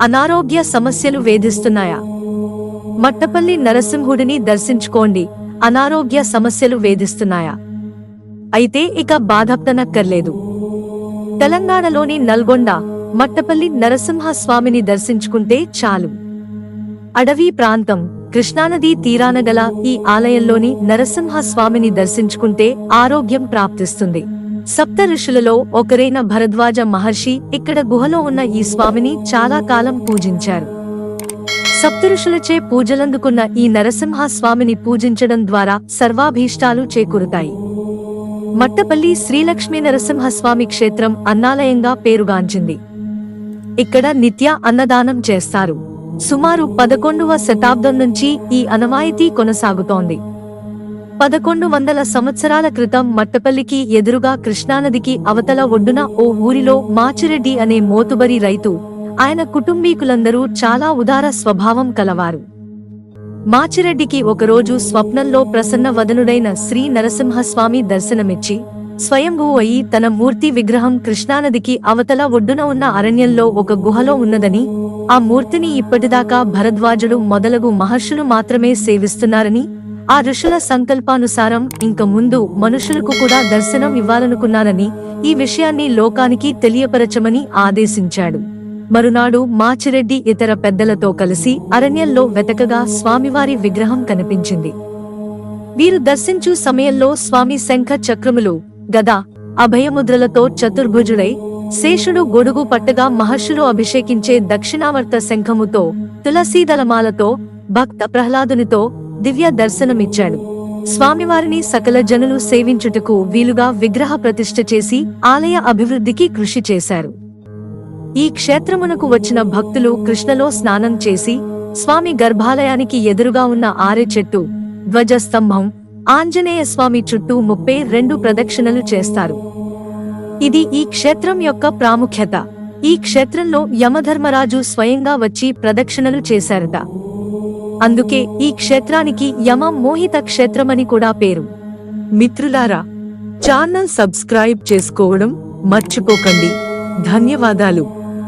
అనారోగ్య సమస్యలు వేధిస్తున్నాయా? మట్టపల్లి నరసింహుడిని దర్శించుకోండి. అనారోగ్య సమస్యలు వేధిస్తున్నాయా? అయితే ఇక బాధపడనక్కర్లేదు. తెలంగాణలోని నల్గొండ మట్టపల్లి నరసింహ స్వామిని దర్శించుకుంటే చాలు. అడవి ప్రాంతం, కృష్ణానదీ తీరాన గల ఈ ఆలయంలోని నరసింహ స్వామిని దర్శించుకుంటే ఆరోగ్యం ప్రాప్తిస్తుంది. సప్త ఋషులలో ఒకరైన భరద్వాజ మహర్షి ఇక్కడ గుహలో ఉన్న ఈ స్వామిని చాలా కాలం పూజించారు. సప్తఋషులచే పూజలందుకున్న ఈ నరసింహ స్వామిని పూజించడం ద్వారా సర్వాభీష్టాలు చేకూరుతాయి. మట్టపల్లి శ్రీలక్ష్మీ నరసింహస్వామి క్షేత్రం అన్నాలయంగా పేరుగాంచింది. ఇక్కడ నిత్య అన్నదానం చేస్తారు. సుమారు 11వ శతాబ్దం నుంచి ఈ ఆనవాయితీ కొనసాగుతోంది. 1100 సంవత్సరాల క్రితం మట్టపల్లికి ఎదురుగా కృష్ణానదికి అవతల ఒడ్డున ఓ ఊరిలో మాచిరెడ్డి అనే మోతుబరి రైతు, ఆయన కుటుంబీకులందరూ చాలా ఉదార స్వభావం కలవారు. మాచిరెడ్డికి ఒకరోజు స్వప్నంలో ప్రసన్న వదనుడైన శ్రీ నరసింహస్వామి దర్శనమిచ్చి స్వయంభూ అయి తన మూర్తి విగ్రహం కృష్ణానదికి అవతల ఒడ్డున ఉన్న అరణ్యంలో ఒక గుహలో ఉన్నదని, ఆ మూర్తిని ఇప్పటిదాకా భరద్వాజుడు మొదలగు మహర్షులు మాత్రమే సేవిస్తున్నారని, ఆ ఋషుల సంకల్పానుసారం ఇంక ముందు మనుషులకు కూడా దర్శనం ఇవ్వాలనుకున్నారని, ఈ విషయాన్ని లోకానికి తెలియపరచమని ఆదేశించాడు. మరునాడు మాచిరెడ్డి ఇతర పెద్దలతో కలిసి అరణ్యంలో వెతకగా స్వామివారి విగ్రహం కనిపించింది. వీరు దర్శించు సమయంలో స్వామి శంఖ చక్రములు, గద, అభయముద్రలతో చతుర్భుజుడై శేషుడు గొడుగు పట్టగా మహర్షులు అభిషేకించే దక్షిణావర్త శంఖముతో, తులసీదళమాలతో, భక్త ప్రహ్లాదునితో దివ్య దర్శనమిచ్చాడు. స్వామివారిని సకల జనులు సేవించుటకు వీలుగా విగ్రహ ప్రతిష్ఠ చేసి ఆలయ అభివృద్ధికి కృషి చేశారు. ఈ క్షేత్రమునకు వచ్చిన భక్తులు కృష్ణలో స్నానం చేసి స్వామి గర్భాలయానికి ఎదురుగా ఉన్న ఆరె చెట్టు, ధ్వజస్తంభం, ఆంజనేయ స్వామి చుట్టూ 32 ప్రదక్షిణలు చేస్తారు. ఇది ఈ క్షేత్రం యొక్క ప్రాముఖ్యత. ఈ క్షేత్రంలో యమధర్మరాజు స్వయంగా వచ్చి ప్రదక్షిణలు చేశారట. అందుకే ఈ క్షేత్రానికి యమ మోహిత క్షేత్రమని కూడా పేరు. మిత్రులారా, ఛానల్ సబ్స్క్రైబ్ చేసుకోవడం మర్చిపోకండి. ధన్యవాదాలు.